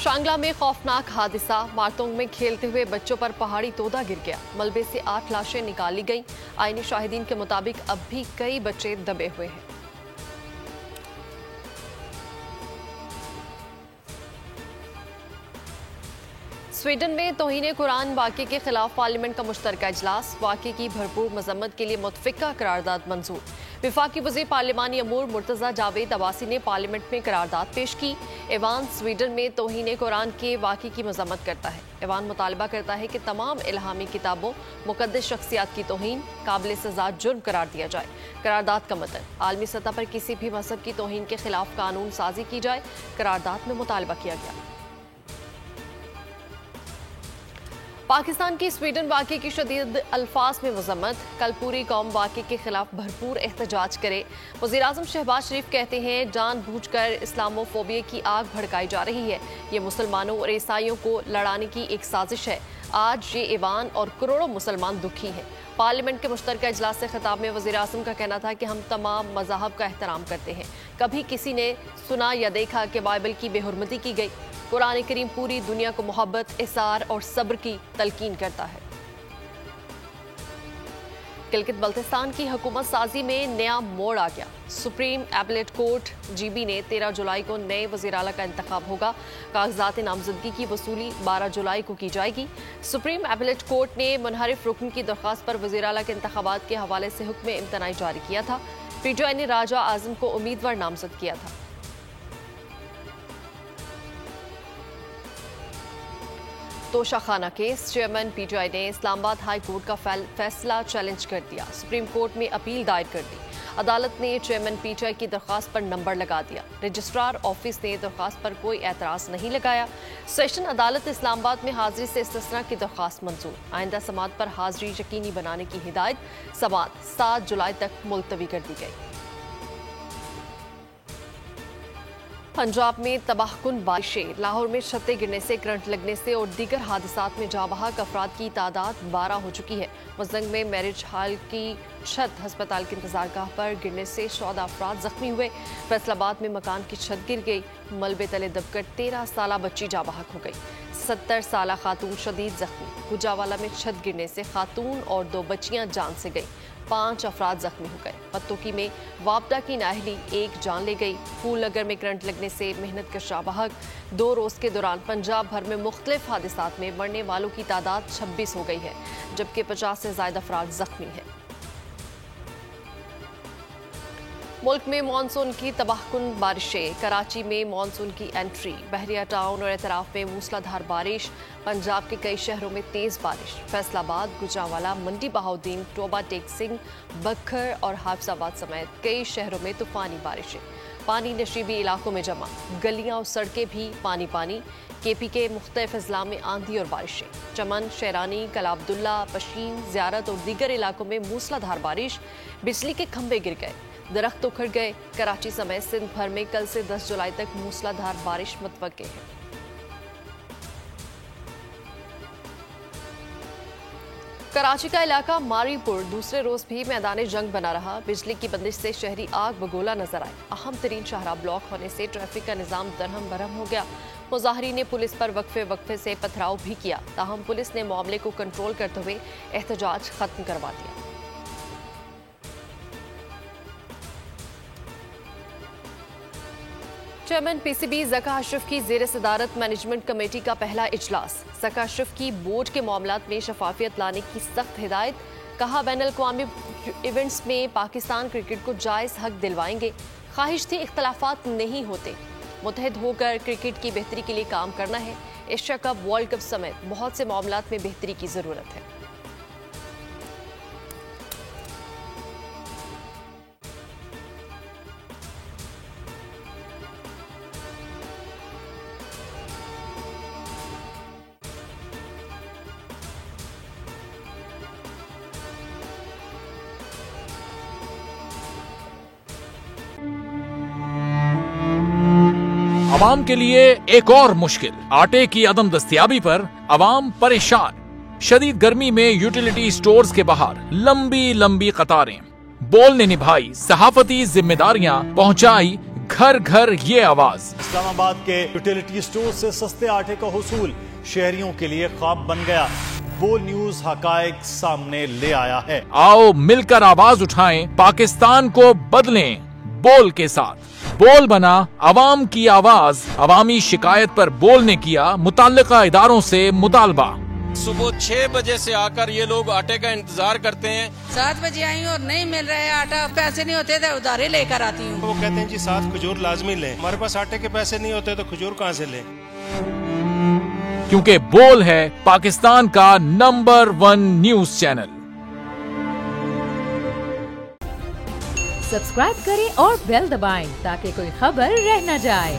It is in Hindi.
शांगला में खौफनाक हादसा। मारतोंग में खेलते हुए बच्चों पर पहाड़ी तोता गिर गया। मलबे से 8 लाशें निकाली गईं। आईनी शाहिदीन के मुताबिक अब भी कई बच्चे दबे हुए हैं। स्वीडन में तौहीन कुरान वाक़े के खिलाफ पार्लियामेंट का मुश्तरका इजलास। वाक़े की भरपूर मजम्मत के लिए मुतफ़िका करारदाद मंजूर। विफाकी वज़ीर पार्लिमानी अमूर मुर्तज़ा जावेद अब्बासी ने पार्लियामेंट में करारदाद पेश की। ऐवान स्वीडन में तौहीन कुरान के वाक़े की मजम्मत करता है। ऐवान मुतालबा करता है कि तमाम इल्हामी किताबों, मुक़द्दस शख्सियात की तौहीन काबिल सज़ा जुर्म करार दिया जाए। करारदाद का मतन आलमी सतह पर किसी भी मज़हब की तौहीन के खिलाफ कानून साजी की जाए। करारदाद में मुतालबा किया गया। पाकिस्तान की स्वीडन वाक़े की शदीद अल्फाज में मजम्मत। कल पूरी कौम वाक़े के खिलाफ भरपूर एहतजाज करे। वज़ीर आज़म शहबाज शरीफ कहते हैं जानबूझकर इस्लामोफोबिया की आग भड़काई जा रही है। ये मुसलमानों और ईसाइयों को लड़ाने की एक साजिश है। आज ये ईवान और करोड़ों मुसलमान दुखी हैं। पार्लियामेंट के मुश्तरका इजलास से खिताब में वज़ीर आज़म का कहना था कि हम तमाम मज़ाहब का एहतराम करते हैं। कभी किसी ने सुना या देखा कि बाइबल की बेहुरमती की गई। कुरान करीम पूरी दुनिया को मोहब्बत, इसार और सब्र की तलकीन करता है। गिलगित बल्तिस्तान की हुकूमत साजी में नया मोड़ आ गया। सुप्रीम एपलेट कोर्ट GB ने 13 जुलाई को नए वज़ीर आला का इंतखाब होगा। कागजात नामजदगी की वसूली 12 जुलाई को की जाएगी। सुप्रीम एपलेट कोर्ट ने मुनहरिफ रुकन की दरख्वास्त पर वज़ीर आला के इंतखाबात के हवाले से हुक्म इम्तनाई जारी किया था। PTI ने राजा आजम को उम्मीदवार नामजद किया था। तोशाखाना केस। चेयरमैन PTI ने इस्लामाबाद हाई कोर्ट का फैसला चैलेंज कर दिया। सुप्रीम कोर्ट में अपील दायर कर दी। अदालत ने चेयरमैन PTI की दरख्वास्त पर नंबर लगा दिया। रजिस्ट्रार ऑफिस ने दरख्वास्त पर कोई एतराज़ नहीं लगाया। सेशन अदालत इस्लामाबाद में हाजिरी से इस्तिस्ना की दरख्वास्त मंजूर। आइंदा समात पर हाजिरी यकीनी बनाने की हिदायत। समात 7 जुलाई तक मुलतवी कर दी गई। पंजाब में तबाहकुन बारिशें। लाहौर में छतें गिरने से, करंट लगने से और दीगर हादसात में जाँ बहक अफराद की तादाद 12 हो चुकी है। मुज़ंग में मैरिज हॉल की छत हस्पताल के इंतजारगाह पर गिरने से 14 अफराद जख्मी हुए। फैसलाबाद में मकान की छत गिर गई। मलबे तले दबकर 13 साला बच्ची जाँ बहक हो गई। 70 साला खातून शदीद जख्मी। गुजावाला में छत गिरने से खातून और 2 बच्चियां जान से गई। 5 अफराद जख्मी हो गए। पत्तोकी में वापडा की नाहली 1 जान ले गई। फूलनगर में करंट लगने से मेहनत कशा बहक। 2 रोज के दौरान पंजाब भर में मुख्तलिफ हादसात में मरने वालों की तादाद 26 हो गई है, जबकि 50 से ज्यादा अफराद जख्मी हैं। मुल्क में मानसून की तबाहकुन बारिशें। कराची में मानसून की एंट्री। बहरिया टाउन और एतराफ में मूसलाधार बारिश। पंजाब के कई शहरों में तेज बारिश। फैसलाबाद, गुजरांवाला, मंडी बहाउद्दीन, टोबा टेक सिंह, बखर और हाफसाबाद समेत कई शहरों में तूफानी बारिशें। पानी नशीबी इलाकों में जमा। गलियां और सड़कें भी पानी पानी। KP के मुख्तलिफ अजला में आंधी और बारिशें। चमन, शेरानी, कला अब्दुल्ला, पशीन, ज़ियारत और दीगर इलाकों में मूसलाधार बारिश। बिजली के खंभे गिर गए, दरख्त उखड़ गए। कराची समेत सिंध भर में कल से 10 जुलाई तक मूसलाधार बारिश मुतवक्के है। कराची का इलाका मारीपुर दूसरे रोज भी मैदान जंग बना रहा। बिजली की बंदिश से शहरी आग बगोला नजर आए। अहम तरीन शाहराह ब्लॉक होने से ट्रैफिक का निजाम दरहम बरहम हो गया। मुजाहिरीन ने पुलिस पर वक्फे से पथराव भी किया, ताहम पुलिस ने मामले को कंट्रोल करते हुए एहतजाज खत्म करवा दिया। चेयरमैन PCB ज़का अशरफ की ज़ेर सदारत मैनेजमेंट कमेटी का पहला इजलास। ज़का अशरफ की बोर्ड के मामलात में शफाफियत लाने की सख्त हिदायत। कहा बैनुल-अक़वामी इवेंट्स में पाकिस्तान क्रिकेट को जायज़ हक दिलवाएंगे। ख्वाहिश थी इख्तलाफात नहीं होते, मुत्तहिद होकर क्रिकेट की बेहतरी के लिए काम करना है। एशिया कप, वर्ल्ड कप समेत बहुत से मामलात में बेहतरी की ज़रूरत है। अवाम के लिए एक और मुश्किल। आटे की अदम दस्तयाबी पर अवाम परेशान। शदीद गर्मी में यूटिलिटी स्टोर्स के बाहर लंबी लंबी कतारें। बोल ने निभाई सहाफती जिम्मेदारियां, पहुंचाई घर घर ये आवाज। इस्लामाबाद के यूटिलिटी स्टोर से सस्ते आटे का हुसूल शहरियों के लिए ख्वाब बन गया। बोल न्यूज हकायक सामने ले आया है। आओ मिलकर आवाज उठाएं, पाकिस्तान को बदलें बोल के साथ। बोल बना अवाम की आवाज। अवामी शिकायत पर बोल ने किया मुताल्लिका इदारों से मुतालबा। सुबह 6 बजे से आकर ये लोग आटे का इंतजार करते हैं। 7 बजे आई और नहीं मिल रहा है आटा, पैसे नहीं होते थे उधारे लेकर आती हूँ। वो कहते हैं जी 7 खजूर लाजमी लें। हमारे पास आटे के पैसे नहीं होते तो खजूर कहाँ से लें? क्योंकि बोल है पाकिस्तान का नंबर 1 न्यूज चैनल। सब्सक्राइब करें और बेल दबाएं ताकि कोई खबर रह न जाए।